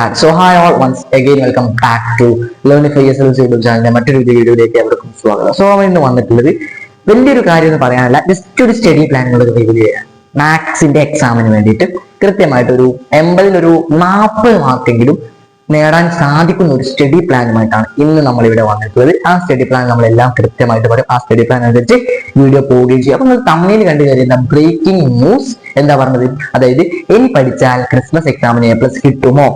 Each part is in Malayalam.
So hi all, once again welcome back to Learning for Yourself YouTube ചാനലിന്റെ മറ്റൊരു വീഡിയോയിലേക്ക് എവർക്കും സ്വാഗതം. സോ ഇന്ന് വന്നിട്ടുള്ളത് വലിയൊരു കാര്യം എന്ന് പറയാനല്ല, ജസ്റ്റ് ഒരു സ്റ്റഡി പ്ലാനുകൾ റിവ്യൂ ചെയ്യാൻ. മാത്സിന്റെ എക്സാമിന് വേണ്ടിയിട്ട് കൃത്യമായിട്ട് ഒരു 80 40 മാർക്കെങ്കിലും നേടാൻ സാധിക്കുന്ന ഒരു സ്റ്റഡി പ്ലാനുമായിട്ടാണ് ഇന്ന് നമ്മൾ ഇവിടെ വന്നിട്ടുള്ളത്. ആ സ്റ്റഡി പ്ലാൻ നമ്മളെല്ലാം കൃത്യമായിട്ട് പറയും. ആ സ്റ്റഡി പ്ലാൻ അനുസരിച്ച് വീഡിയോ പോവുകയും ചെയ്യും. അപ്പൊ നിങ്ങൾ തമ്മിൽ കണ്ടു കഴിയുന്ന ബ്രേക്കിംഗ് ന്യൂസ് എന്താ പറഞ്ഞത്, അതായത് ഇനി പഠിച്ചാൽ ക്രിസ്മസ് എക്സാമിന് A+ കിട്ടുമോ?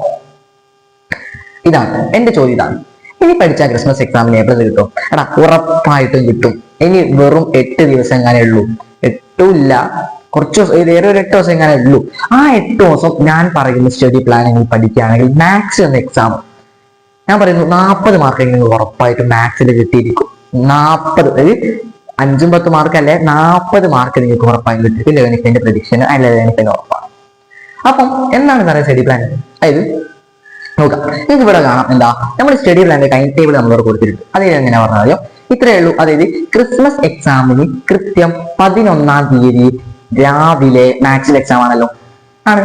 ഇതാണ് എന്റെ ചോദ്യം. ഇതാണ്, ഇനി പഠിച്ചാൽ ക്രിസ്മസ് എക്സാമിന് A+ കിട്ടും? എടാ, ഉറപ്പായിട്ടും കിട്ടും. ഇനി വെറും 8 ദിവസം എങ്ങനെ ഉള്ളൂ, 8 ഇല്ല, കുറച്ച് വേറെ ഒരു 8 ദിവസം എങ്ങനെ ഉള്ളൂ. ആ 8 ദിവസം ഞാൻ പറയുന്ന സ്റ്റഡി പ്ലാനിൽ പഠിക്കുകയാണെങ്കിൽ മാത്സ് എന്ന എക്സാം ഞാൻ പറയുന്നു 40 മാർക്കെങ്കിലും നിങ്ങൾ ഉറപ്പായിട്ടും മാത്സിൽ കിട്ടിയിരിക്കും. 40, അതായത് 5-10 മാർക്ക് അല്ലെ, 40 മാർക്ക് നിങ്ങൾക്ക് ഉറപ്പായും കിട്ടും. ലേണിംഗിന്റെ പ്രഡിക്ഷൻ അല്ല, ലേണിംഗിന്റെ ഉറപ്പാണ്. അപ്പം എന്താണ് പറയുക സ്റ്റഡി പ്ലാൻ? അതായത് നോക്കാം, നിങ്ങൾക്ക് ഇവിടെ കാണാം എന്താ, നമ്മൾ സ്റ്റഡി പ്ലാനിന്റെ ടൈം ടേബിൾ നമ്മളോട് കൊടുത്തിട്ടുണ്ട്. അത് എങ്ങനെ പറഞ്ഞാൽ ഇത്രയേ ഉള്ളൂ. അതായത് ക്രിസ്മസ് എക്സാമിന് കൃത്യം 11-ാം തീയതി രാവിലെ മാത്സിൽ എക്സാം ആണല്ലോ, ആണ്.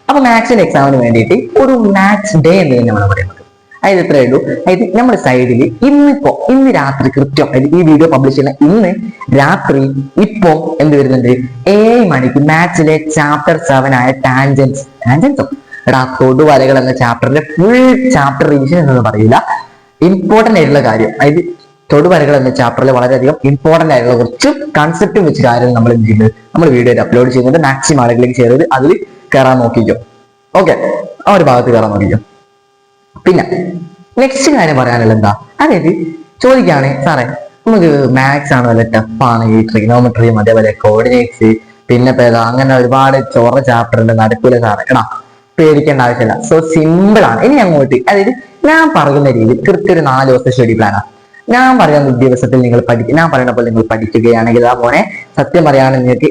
അപ്പൊ മാത്സിൽ എക്സാമിന് വേണ്ടിയിട്ട് ഒരു മാത്സ് ഡേ എന്ന് തന്നെ നമ്മൾ പറയുന്നത്. അതായത് ഇത്രയേ ഉള്ളൂ. അതായത് നമ്മുടെ സൈഡിൽ ഇന്ന് രാത്രി കൃത്യം, അതായത് ഈ വീഡിയോ പബ്ലിഷ് ചെയ്യുന്ന ഇന്ന് രാത്രി ഇപ്പൊ എന്ത് വരുന്നുണ്ട്, 7 മണിക്ക് മാത്സിലെ ചാപ്റ്റർ 7 ആയ ടാൻജൻസോ എടാ തൊടുവരകൾ എന്ന ചാപ്റ്ററിന്റെ ഫുൾ ചാപ്റ്റർ റിവിഷൻ എന്നൊന്നും പറയില്ല, ഇമ്പോർട്ടന്റ് ആയിട്ടുള്ള കാര്യം. അതായത് തൊടുവരകൾ എന്ന ചാപ്റ്ററിൽ വളരെയധികം ഇമ്പോർട്ടന്റ് ആയിട്ടുള്ള കുറച്ച് കൺസെപ്റ്റും വെച്ച് കാര്യം നമ്മൾ എന്ത് ചെയ്യുന്നത്, നമ്മൾ വീഡിയോ അപ്ലോഡ് ചെയ്യുന്നുണ്ട്. മാക്സിമം ആളുകളിലേക്ക് ചെയ്തത് അതിൽ കയറാൻ നോക്കിക്കോ. ഓക്കെ, ആ ഒരു ഭാഗത്ത് കയറാൻ നോക്കിക്കോ. പിന്നെ നെക്സ്റ്റ് കാര്യം പറയാനുള്ള എന്താ, അതായത് ചോദിക്കുകയാണ്, സാറേ നമുക്ക് മാത്സ് ആണ് വല്ല ടഫാണ്, ഈ ട്രിഗണോമെട്രിയും അതേപോലെ കോർഡിനേറ്റ്സ് പിന്നെ അങ്ങനെ ഒരുപാട് ചോറ ചാപ്റ്ററിന്റെ നടക്കൂല സാറേ. എടാ പേടിക്കേണ്ട ആവശ്യമില്ല, സോ സിമ്പിൾ ആണ്. ഇനി അങ്ങോട്ട്, അതായത് ഞാൻ പറയുന്ന രീതി കൃത്യം ഒരു 4 ദിവസത്തെ സ്റ്റഡി പ്ലാനാണ്. ഞാൻ പറയുന്ന ദിവസത്തിൽ നിങ്ങൾ ഞാൻ പറയുന്ന പോലെ നിങ്ങൾ പഠിക്കുകയാണെങ്കിൽ അതുപോലെ സത്യം പറയുകയാണെങ്കിൽ നിങ്ങൾക്ക്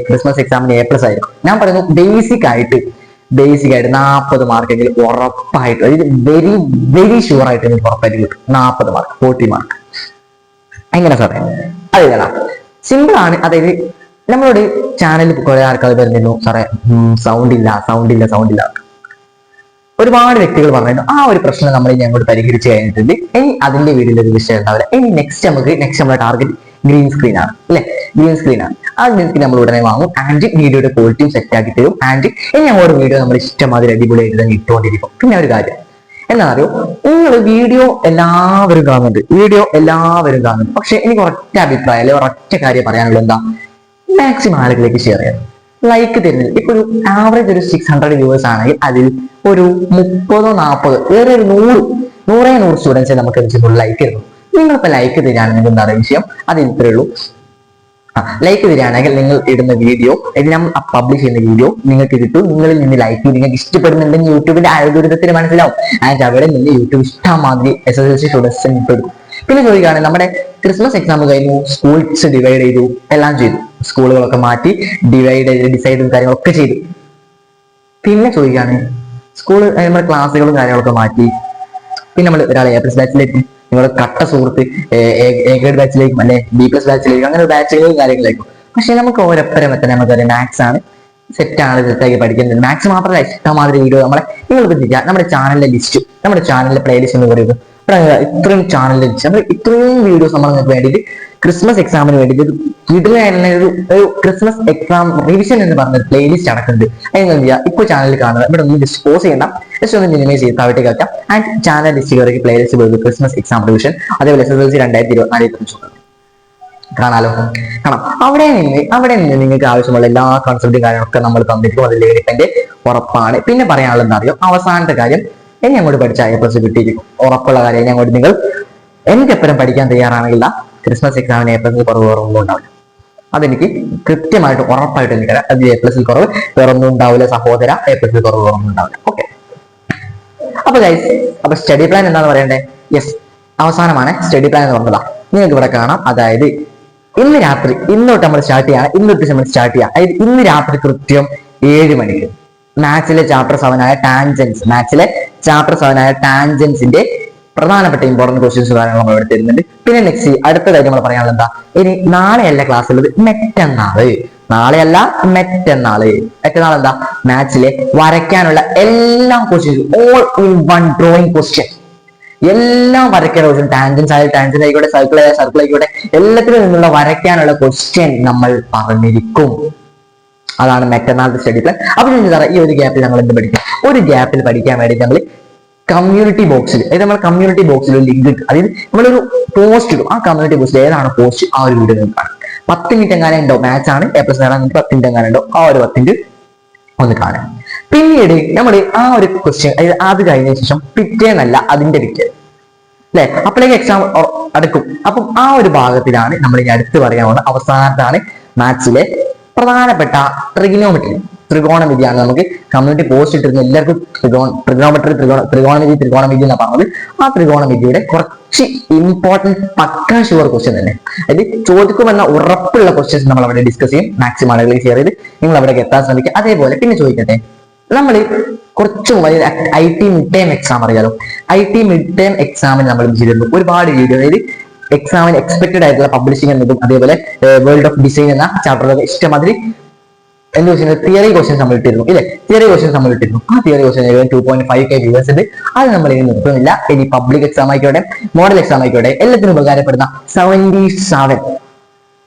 ക്രിസ്മസ് എക്സാമിന് A+ ആയിരിക്കും. ഞാൻ പറയുന്നു ബേസിക് ആയിട്ട് 40 മാർക്കെങ്കിലും ഉറപ്പായിട്ട്, അതായത് വെരി വെരി ഷുവർ ആയിട്ട് നിങ്ങൾക്ക് ഉറപ്പായിട്ട് കിട്ടും. 40 മാർക്ക്, 40 മാർക്ക്. എങ്ങനെ സാറേ? അതെന്താ, സിമ്പിൾ ആണ്. അതായത് നമ്മളോട് ചാനലിൽ കുറെ ആൾക്കാർ പറഞ്ഞിരുന്നു, സാറേ സൗണ്ട് ഇല്ല. ഒരുപാട് വ്യക്തികൾ പറഞ്ഞിരുന്നു. ആ ഒരു പ്രശ്നം നമ്മൾ ഇനി അങ്ങോട്ട് പരിഹരിച്ചു കഴിഞ്ഞിട്ടുണ്ട്. ഇനി അതിന്റെ വീഡിയോയിൽ ഒരു വിഷയം ഉണ്ടാവില്ല. ഇനി നെക്സ്റ്റ് നമ്മുടെ ടാർഗറ്റ് ഗ്രീൻ സ്ക്രീൻ ആണ്, അല്ലെ? ഗ്രീൻ സ്ക്രീൻ ആണ്. ആ ഗ്രീൻ സ്ക്രീൻ നമ്മൾ ഉടനെ വാങ്ങും. ആൻഡ് വീഡിയോയുടെ ക്വാളിറ്റിയും സെറ്റ് ആക്കി തരും. ആൻഡ് ഇനി അങ്ങോട്ട് വീഡിയോ നമ്മൾ ഇഷ്ടമാതിരി അടിപൊളിയായിട്ട് തന്നെ ഇട്ടുകൊണ്ടിരിക്കും. പിന്നെ ഒരു കാര്യം എന്താ അറിയോ, നിങ്ങൾ വീഡിയോ എല്ലാവരും കാണുന്നുണ്ട്. പക്ഷെ എനിക്ക് ഒരൊറ്റ അഭിപ്രായം അല്ലെ ഒരൊറ്റ കാര്യം പറയാനുള്ളത് എന്താ, മാക്സിമം ആളുകളിലേക്ക് ഷെയർ ചെയ്യാം. ലൈക്ക് തരുന്നത് ഇപ്പൊ ഒരു ആവറേജ് ഒരു 600 വ്യൂവേഴ്സ് ആണെങ്കിൽ അതിൽ ഒരു 30-40 വേറെ ഒരു 100 സ്റ്റുഡൻസിനെ നമുക്ക് ലൈക്ക് തരുന്നു. നിങ്ങളിപ്പോ ലൈക്ക് തരികയാണെങ്കിൽ എന്താണ് വിഷയം, അത് ഇത്രയേ ഉള്ളൂ. ലൈക്ക് തരികയാണെങ്കിൽ നിങ്ങൾ ഇടുന്ന വീഡിയോ, ഞാൻ പബ്ലിഷ് ചെയ്യുന്ന വീഡിയോ നിങ്ങൾക്ക് കിട്ടും. നിങ്ങളിൽ നിന്ന് ലൈക്ക് നിങ്ങൾക്ക് ഇഷ്ടപ്പെടുന്നുണ്ടെങ്കിൽ യൂട്യൂബിന്റെ അൽഗോരിതത്തിന് മനസ്സിലാവും. ആൻഡ് അവിടെ നിന്ന് യൂട്യൂബ് ഇഷ്ടമാതിരി SSLC സ്റ്റുഡൻസിന് പെടും. പിന്നെ ചോദിക്കുകയാണെങ്കിൽ നമ്മുടെ ക്രിസ്മസ് എക്സാം കഴിഞ്ഞു, സ്കൂൾസ് ഡിവൈഡ് ചെയ്തു, എല്ലാം ചെയ്തു, സ്കൂളുകളൊക്കെ മാറ്റി ഡിസൈഡും കാര്യങ്ങളൊക്കെ ചെയ്തു. പിന്നെ ചോദിക്കുകയാണ്, നമ്മുടെ ക്ലാസ്സുകളും കാര്യങ്ങളൊക്കെ മാറ്റി, പിന്നെ നമ്മൾ ഒരാളെ A+ ബാച്ചിലേക്ക്, നിങ്ങളുടെ കട്ട സുഹൃത്ത് A ഗ്രേഡ് ബാച്ചിലേക്കും അല്ലെ B+ ബാച്ചിലേക്കും, അങ്ങനെ ബാച്ചുകളും കാര്യങ്ങളിലേക്കും. പക്ഷെ നമുക്ക് ഓരോപ്പരം എത്താൻ നമുക്കറിയാം മാത്സ് ആണ്, സെറ്റാക്കി പഠിക്കുന്നത്. മാത്സ് മാത്രമല്ല, ഇഷ്ടമാതിരി വീഡിയോ നിങ്ങൾ ശ്രദ്ധിക്കുക. നമ്മുടെ ചാനലിലെ ലിസ്റ്റ്, നമ്മുടെ ചാനലിലെ പ്ലേലിസ്റ്റ് എന്ന് പറയുന്നത് ഇത്രയും ചാനലിൽ നമ്മൾ ഇത്രയും വീഡിയോസ് നമ്മൾ നിങ്ങൾക്ക് വേണ്ടിയിട്ട് ക്രിസ്മസ് എക്സാമിന് വേണ്ടിയിട്ട് ഒരു ക്രിസ്മസ് എക്സാം റിവിഷൻ എന്ന് പറഞ്ഞ പ്ലേലിസ്റ്റ് അടക്കുന്നുണ്ട്. അതെന്താ ചെയ്യുക, ഇപ്പോൾ ചാനലിൽ കാണുക, ഇവിടെ ഒന്ന് ജസ്റ്റ് പോസ് ചെയ്യണ്ട, ജസ്റ്റ് ഒന്ന് മിനിമൈസ് ചെയ്ത് താഴോട്ടേക്ക് വെക്കാം. ആൻഡ് ചാനൽ ലിസ്റ്റ് കയറി പ്ലേലിസ്റ്റ് പോയി ക്രിസ്മസ് എക്സാം റിവിഷൻ, അതേപോലെ SSLC 2024 കാണാലോ, കാണാം. അവിടെ നിന്ന് നിങ്ങൾക്ക് ആവശ്യമുള്ള എല്ലാ കോൺസെപ്റ്റും കാര്യങ്ങളൊക്കെ നമ്മൾ തന്നിരിക്കും. അതിൽ എന്റെ ഉറപ്പാണ്. പിന്നെ പറയാനുള്ളത് എന്താ അറിയോ, അവസാനത്തെ കാര്യം, ഇനി അങ്ങോട്ട് പഠിച്ച A+ കിട്ടിയിരിക്കും, ഉറപ്പുള്ള കാര്യം. ഇനി അങ്ങോട്ട് നിങ്ങൾ എനിക്കെപ്പോഴും പഠിക്കാൻ തയ്യാറാണെങ്കിൽ ക്രിസ്മസ് എക്സാമിന് A+ കുറവൊന്നും ഉണ്ടാവില്ല. അതെനിക്ക് കൃത്യമായിട്ട് ഉറപ്പായിട്ട് എനിക്കറിയാം. അത് A+ കുറവ് വേറൊന്നും ഉണ്ടാവില്ല സഹോദര, A+ കുറവ് വേറൊന്നും ഉണ്ടാവില്ല. ഓക്കെ, അപ്പൊ സ്റ്റഡി പ്ലാൻ എന്താന്ന് പറയണ്ടേ? യെസ്, അവസാനമാണ് സ്റ്റഡി പ്ലാൻ എന്ന് പറഞ്ഞതാ. നിങ്ങൾക്ക് ഇവിടെ കാണാം. അതായത് ഇന്ന് രാത്രി, ഇന്നോട്ട് നമ്മൾ സ്റ്റാർട്ട് ചെയ്യാം. അതായത് ഇന്ന് രാത്രി കൃത്യം 7 മണിക്ക് മാത്സിലെ ചാപ്റ്റർ 7 ആയ ടാൻജൻസിന്റെ പ്രധാനപ്പെട്ട ഇമ്പോർട്ടന്റ് ക്വസ്റ്റ്യൻസ് കാര്യങ്ങൾ നമ്മൾ ഇവിടെ തരുന്നുണ്ട്. പിന്നെ നെക്സ്റ്റ് അടുത്തതായിട്ട് നമ്മൾ പറയാനുള്ളത് എന്താ, ഇനി നാളെയല്ല ക്ലാസ് ഉള്ളത്, നാളെയല്ല, മറ്റന്നാള് എന്താ മാത്സിലെ വരയ്ക്കാനുള്ള എല്ലാ ക്വസ്റ്റ്യൻസും all in one drawing question. എല്ലാം വരയ്ക്കാനുള്ള ക്വസ്റ്റ്യൻ, ടാൻജൻസ് ആയാലും ടാൻജൻസ് ആയിക്കോട്ടെ, സർക്കിൾ ആയാലും സർക്കിൾ ആയിക്കോട്ടെ, എല്ലാത്തിലും നിന്നുള്ള വരയ്ക്കാനുള്ള ക്വസ്റ്റ്യൻ നമ്മൾ പറഞ്ഞിരിക്കും. അതാണ് മറ്റന്നാളത്തെ സ്റ്റഡി പ്ലാൻ. അപ്പൊ ഈ ഒരു ഗ്യാപ്പിൽ നമ്മൾ എന്ത് പഠിക്കും? ഒരു ഗ്യാപ്പിൽ പഠിക്കാൻ വേണ്ടി നമ്മൾ കമ്മ്യൂണിറ്റി ബോക്സിൽ, അതായത് നമ്മൾ കമ്മ്യൂണിറ്റി ബോക്സിൽ ഒരു ലിങ്ക് ഇട്ടു, അതായത് നമ്മളൊരു പോസ്റ്റ് ഇടും. ആ കമ്മ്യൂണിറ്റി ബോക്സിൽ ഏതാണ് പോസ്റ്റ്, ആ ഒരു വീഡിയോ കാണാം. 10 മിനിറ്റ് എങ്ങാനും ഉണ്ടോ, മാച്ച് ആണ് A+ നേടാൻ 10 മിനിറ്റ് എങ്ങാനും ഉണ്ടോ, ആ ഒരു 10 മിനിറ്റ് ഒന്ന് കാണാം. പിന്നീട് നമ്മൾ ആ ഒരു ക്വസ്റ്റ്യൻ അത് കഴിഞ്ഞ ശേഷം പിറ്റേന്നല്ല അതിന്റെ പിറ്റേ അല്ലെ, അപ്പോഴേക്ക് എക്സാം അടുക്കും. അപ്പം ആ ഒരു ഭാഗത്തിലാണ് നമ്മൾ ഇനി അടുത്ത് പറയാൻ പോകുന്നത്. അവസാനത്താണ് മാത്സിലെ പ്രധാനപ്പെട്ട ത്രികോണമിതിയാണ്. നമുക്ക് കമ്മ്യൂണിറ്റി പോസ്റ്റ് ഇട്ടിരുന്ന എല്ലാവർക്കും ത്രികോണമിതി എന്നാണ് പറഞ്ഞത്. ആ ത്രികോണമിതിയുടെ കുറച്ച് ഇമ്പോർട്ടൻറ്റ് പക്കാ ഷുവർ ക്വസ്റ്റ്യൻ തന്നെ, അതായത് ചോദിക്കുമെന്ന ഉറപ്പുള്ള ക്വസ്റ്റ്യൻസ് നമ്മൾ അവിടെ ഡിസ്കസ് ചെയ്യും. മാക്സിമം ആളുകളിൽ ഷെയർ ചെയ്ത് നിങ്ങൾ അവിടേക്ക് എത്താൻ ശ്രമിക്കുക. അതേപോലെ പിന്നെ ചോദിക്കട്ടെ, നമ്മൾ കുറച്ച് IT മിഡ് ടേം എക്സാം അറിയാലോ. IT മിഡ് ടേം എക്സാമിന് നമ്മൾ ചെയ്തിരുന്നു ഒരുപാട് വീഡിയോ, അതായത് എക്സാമിന് എക്സ്പെക്ടഡ് ആയിട്ടുള്ള പബ്ലിഷിംഗ് എന്നതും അതേപോലെ വേൾഡ് ഓഫ് ഡിസൈൻ എന്ന ചാപ്റ്ററിലൊക്കെ ഇഷ്ടമാതിരി എന്ത് ക്വസ്റ്റ്യൻ, തിയറി ക്വസ്റ്റ്യൻസ് നമ്മൾ ഇട്ടിരുന്നു ഇല്ലേ, തിയറി ക്വസ്റ്റ്യൻസ് നമ്മൾ ഇട്ടിരുന്നു. ആ തിയറി ക്വസ്റ്റ്യൻ 2.5K വ്യൂവേഴ്സ് ഉണ്ട്. അത് നമ്മൾ ഇനി നിർത്തുന്നില്ല. ഇനി പബ്ലിക് എക്സാം ആയിക്കോട്ടെ, മോഡൽ എക്സാം ആയിക്കോട്ടെ, എല്ലാത്തിനും ഉപകാരപ്പെടുന്ന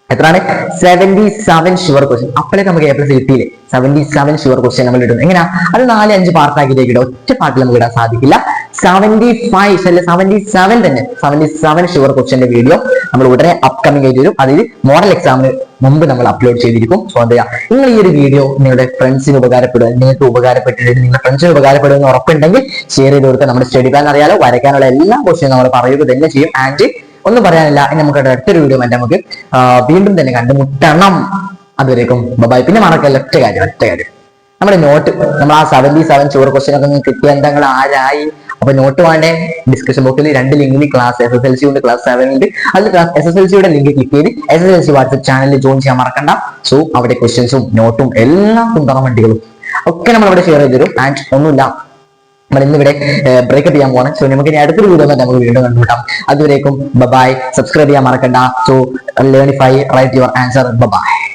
77 ഷുവർ ക്വസ്റ്റ്യൻ. അപ്പോഴേക്ക് നമുക്ക് A+ കിട്ടിയില്ലേ? 77 ഷുവർ ക്വസ്റ്റ്യൻ നമ്മൾ ഇടുന്നു. എങ്ങനെയാ? അത് 4-5 പാർട്ടാക്കിലേക്ക് ഇടും. ഒറ്റ പാർട്ടിൽ നമുക്ക് ഇടാൻ സാധിക്കില്ല. 77 ഷുവർ ക്വസ്റ്റ്യന്റെ വീഡിയോ നമ്മൾ ഉടനെ അപ്കമിംഗ് ആയിട്ട് വരും. അതിൽ മോഡൽ എക്സാമിന് മുമ്പ് നമ്മൾ അപ്ലോഡ് ചെയ്തിരിക്കും. സോ എന്താ ചെയ്യുക, നിങ്ങൾ ഈ ഒരു വീഡിയോ നിങ്ങളുടെ ഫ്രണ്ട്സിന് ഉപകാരപ്പെടുക, നിങ്ങൾക്ക് ഉപകാരപ്പെട്ടിട്ട് നിങ്ങളുടെ ഫ്രണ്ട്സിന് ഉപകാരപ്പെടുമെന്ന് ഉറപ്പുണ്ടെങ്കിൽ ഷെയർ ചെയ്ത് കൊടുക്കുക. നമ്മുടെ സ്റ്റഡി പ്ലാൻ അറിയാലോ, വരയ്ക്കാനുള്ള എല്ലാ ക്വസ്റ്റ്യനും നമ്മൾ പറയുക തന്നെ ചെയ്യും. ആൻഡ് ഒന്നും പറയാനില്ല, ഇനി നമുക്ക് അടുത്തൊരു വീഡിയോ നമുക്ക് വീണ്ടും തന്നെ കണ്ടുമുട്ടണം. അതുവരേക്കും ബൈ. പിന്നെ മറക്കല്ല ഒറ്റ കാര്യം, നമ്മുടെ നോട്ട്, നമ്മൾ ആ 77 ഷുവർ ക്വസ്റ്റ്യൻ ഒക്കെ കിട്ടിയ എന്താ ആരായി? അപ്പൊ നോട്ട് വേണ്ടേ? ഡിസ്കഷൻ ബോക്സിൽ 2 ലിങ്കിൽ ക്ലാസ് SSLC ഉണ്ട്, ക്ലാസ് 7 ഉണ്ട്. അതിൽ SSLCയുടെ ലിങ്ക് ക്ലിക്ക് ചെയ്ത് SSLC വാട്സ്ആപ്പ് ചാനലിൽ ജോയിൻ ചെയ്യാൻ മറക്കണ്ട. സോ അവിടെ ക്വസ്റ്റ്യൻസും നോട്ടും എല്ലാം കുന്തറവണ്ടികളും ഒക്കെ നമ്മൾ അവിടെ ഷെയർ ചെയ്ത് തരും. ആൻഡ് ഒന്നുമില്ല, നമ്മൾ ഇന്നിവിടെ ബ്രേക്കപ്പ് ചെയ്യാൻ പോകണം. സോ നമുക്ക് ഇനി അടുത്തൊരു വീഡിയോ നമുക്ക് വീണ്ടും കണ്ടുമുട്ടാം. അതുവരേക്കും ബൈ. സബ്സ്ക്രൈബ് ചെയ്യാൻ മറക്കണ്ട. So Learnify, write your answer. By.